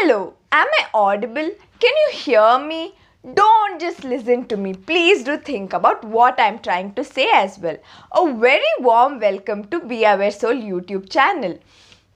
Hello, am I audible? Can you hear me? Don't just listen to me. Please do think about what I'm trying to say as well. A very warm welcome to Be Aware Soul YouTube channel.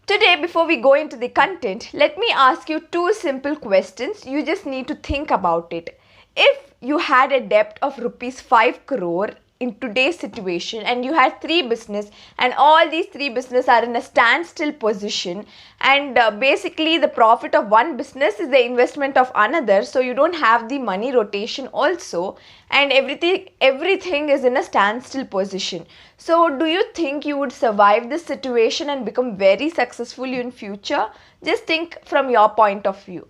Today, before we go into the content, let me ask you two simple questions. You just need to think about it. If you had a debt of rupees 5 crore in today's situation and you had three business and all these three business are in a standstill position and basically the profit of one business is the investment of another, so you don't have the money rotation also, and everything is in a standstill position. So do you think you would survive this situation and become very successful in future? Just think from your point of view.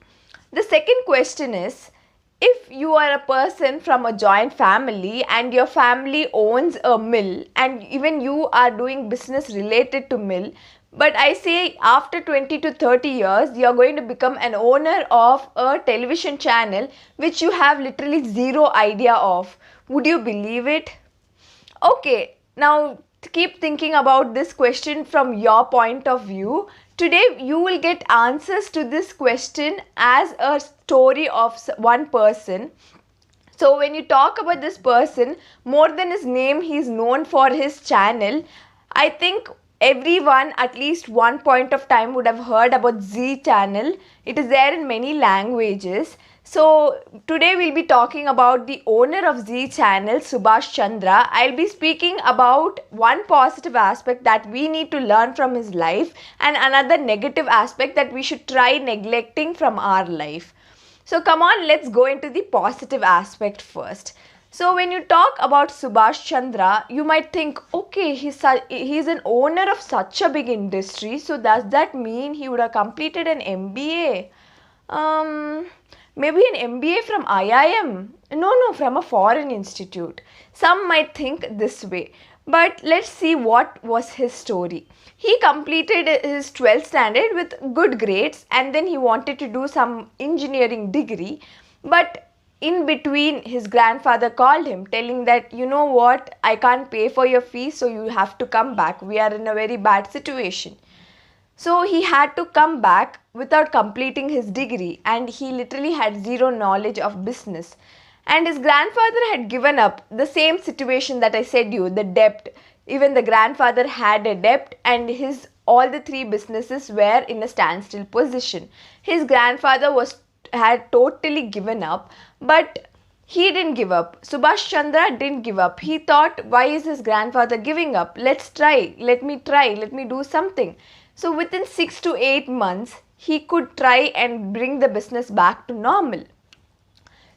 The second question is, if you are a person from a joint family and your family owns a mill and even you are doing business related to mill, but I say after 20 to 30 years you are going to become an owner of a television channel which you have literally zero idea of, would you believe it? Okay, now keep thinking about this question from your point of view. Today you will get answers to this question as a story of one person. So when you talk about this person, more than his name, he is known for his channel. I think everyone at least one point of time would have heard about Zee channel. It is there in many languages. So today we'll be talking about the owner of Zee channel, Subhash Chandra. I'll be speaking about one positive aspect that we need to learn from his life and another negative aspect that we should try neglecting from our life. So come on, let's go into the positive aspect first. So when you talk about Subhash Chandra, you might think, okay, he's an owner of such a big industry. So does that mean he would have completed an MBA? Maybe an MBA from IIM? No, from a foreign institute. Some might think this way. But let's see what was his story. He completed his 12th standard with good grades and then he wanted to do some engineering degree. But in between, his grandfather called him telling that, you know what, I can't pay for your fees, so you have to come back. We are in a very bad situation. So he had to come back without completing his degree and he literally had zero knowledge of business. And his grandfather had given up the same situation that I said you, the debt. Even the grandfather had a debt and all the three businesses were in a standstill position. His grandfather had totally given up, but he didn't give up. Subhash Chandra didn't give up. He thought, why is his grandfather giving up? Let's try. Let me do something. So within 6 to 8 months, he could try and bring the business back to normal.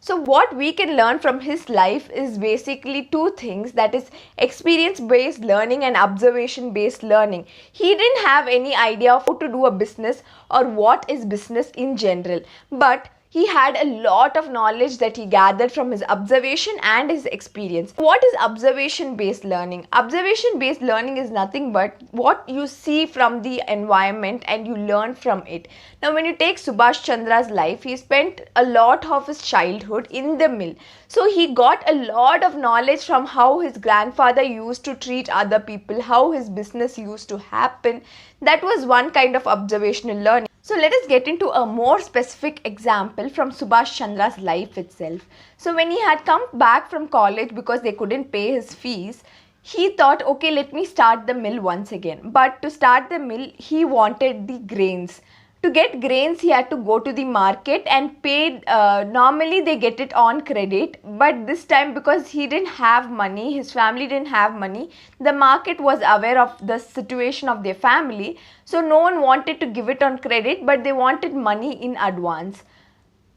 So what we can learn from his life is basically two things, that is experience-based learning and observation-based learning. He didn't have any idea of how to do a business or what is business in general, but he had a lot of knowledge that he gathered from his observation and his experience. What is observation-based learning? Observation-based learning is nothing but what you see from the environment and you learn from it. Now, when you take Subhash Chandra's life, he spent a lot of his childhood in the mill. So he got a lot of knowledge from how his grandfather used to treat other people, how his business used to happen. That was one kind of observational learning. So let us get into a more specific example from Subhash Chandra's life itself. So when he had come back from college because they couldn't pay his fees, he thought, okay, let me start the mill once again. But to start the mill, he wanted the grains. To get grains, he had to go to the market and pay. Normally, they get it on credit. But this time, because he didn't have money, his family didn't have money, the market was aware of the situation of their family. So, no one wanted to give it on credit, but they wanted money in advance.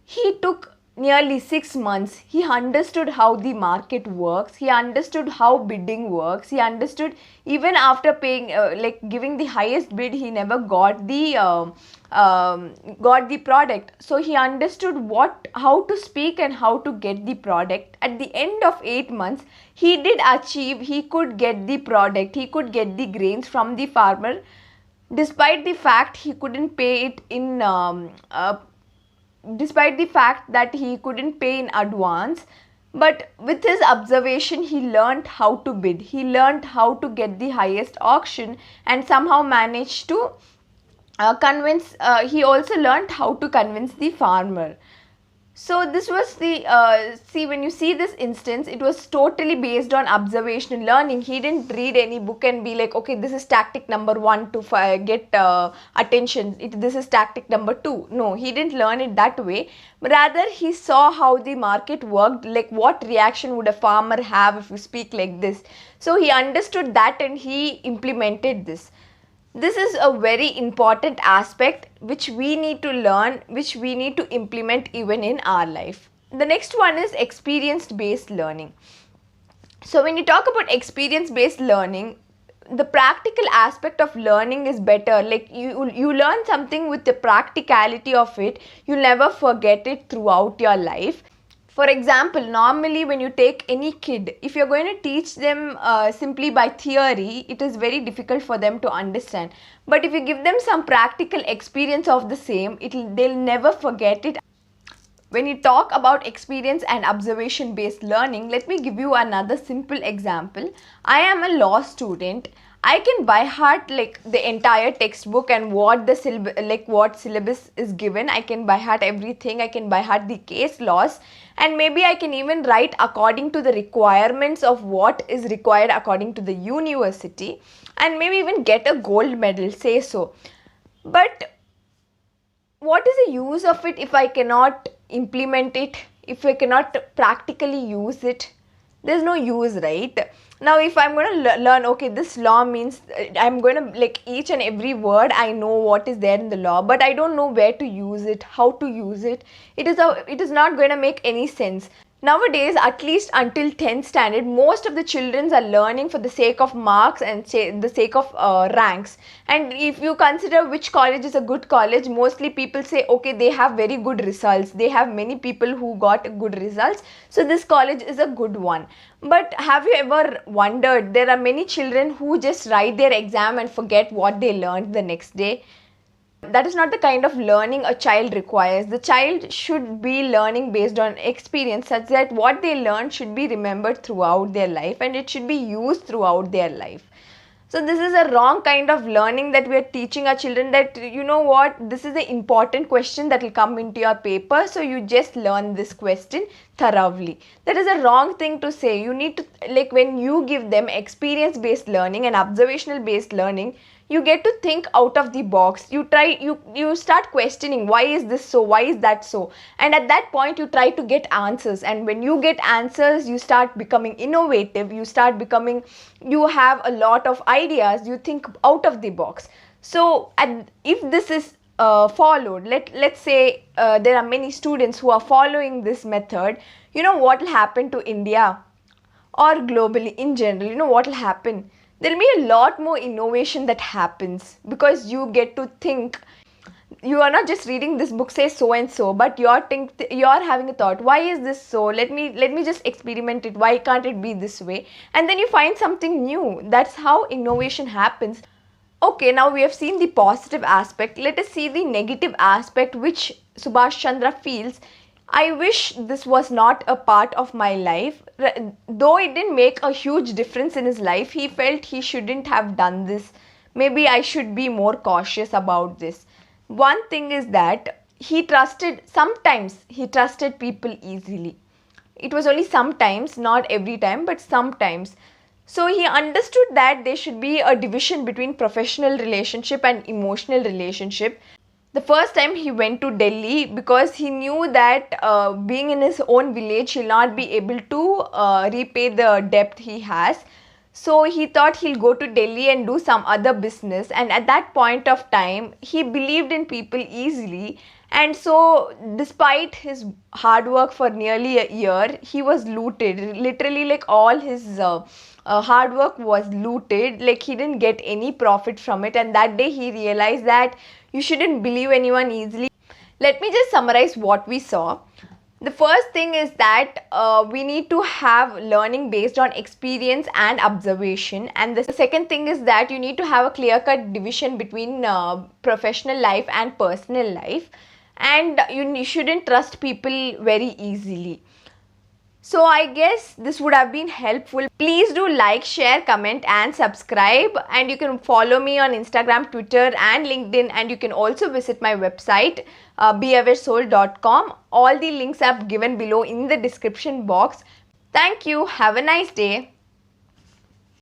He took nearly 6 months. He understood how the market works. He understood how bidding works. He understood even after paying, giving the highest bid, he never got the product. So he understood how to speak and how to get the product. At the end of 8 months, he could get the product. He could get the grains from the farmer, despite the fact he couldn't pay it in despite the fact that he couldn't pay in advance. But with his observation, he learned how to bid. He learned how to get the highest auction and somehow managed to convince. He also learned how to convince the farmer. So this was the see, when you see this instance, it was totally based on observational learning. He didn't read any book and be like, okay, this is tactic number one to get attention. This is tactic number two. No, he didn't learn it that way. But rather, he saw how the market worked, like what reaction would a farmer have if you speak like this. So he understood that and he implemented this. This is a very important aspect which we need to learn, which we need to implement even in our life. The next one is experience based learning. So when you talk about experience based learning, the practical aspect of learning is better. Like you learn something with the practicality of it, you'll never forget it throughout your life. For example, normally when you take any kid, if you're going to teach them simply by theory, it is very difficult for them to understand. But if you give them some practical experience of the same, they'll never forget it. When you talk about experience and observation based learning, let me give you another simple example. I am a law student. I can by heart like the entire textbook and what the what syllabus is given. I can by heart everything. I can by heart the case laws, and maybe I can even write according to the requirements of what is required according to the university, and maybe even get a gold medal, say so. But what is the use of it if I cannot implement it, if I cannot practically use it? There's no use, right? Now if I'm going to learn, okay, this law means I'm going to like each and every word, I know what is there in the law, but I don't know where to use it, how to use it. It is not going to make any sense. Nowadays, at least until 10th standard, most of the children are learning for the sake of marks and the sake of ranks. And if you consider which college is a good college, mostly people say, okay, they have very good results. They have many people who got good results. So this college is a good one. But have you ever wondered, there are many children who just write their exam and forget what they learned the next day? That is not the kind of learning a child requires. The child should be learning based on experience, such that what they learn should be remembered throughout their life and it should be used throughout their life. So this is a wrong kind of learning that we are teaching our children, that you know what, this is the important question that will come into your paper, so you just learn this question thoroughly. That is a wrong thing to say. You need to, like when you give them experience based learning and observational based learning, you get to think out of the box. You start questioning, why is this so, why is that so, and at that point you try to get answers. And when you get answers, you start becoming innovative, you have a lot of ideas, you think out of the box. So if this is followed, let's say there are many students who are following this method, you know what will happen to India or globally in general? You know what will happen? There will be a lot more innovation that happens, because you get to think. You are not just reading this book says so and so, but you're having a thought, why is this so? Let me just experiment it. Why can't it be this way? And then you find something new. That's how innovation happens. Okay, now we have seen the positive aspect. Let us see the negative aspect, which Subhash Chandra feels, I wish this was not a part of my life. Though it didn't make a huge difference in his life, he felt he shouldn't have done this. Maybe I should be more cautious about this. One thing is that sometimes he trusted people easily. It was only sometimes, not every time, but sometimes. So he understood that there should be a division between professional relationship and emotional relationship. The first time he went to Delhi, because he knew that being in his own village, he'll not be able to repay the debt he has. So he thought he'll go to Delhi and do some other business. And at that point of time, he believed in people easily. And so despite his hard work for nearly a year, he was looted. Literally, like all his hard work was looted. Like he didn't get any profit from it. And that day he realized that you shouldn't believe anyone easily. Let me just summarize what we saw. The first thing is that we need to have learning based on experience and observation. And the second thing is that you need to have a clear-cut division between professional life and personal life. And you shouldn't trust people very easily. So I guess this would have been helpful. Please do like, share, comment and subscribe, and you can follow me on Instagram, Twitter and LinkedIn, and you can also visit my website beawaresoul.com. All the links are given below in the description box. Thank you. Have a nice day.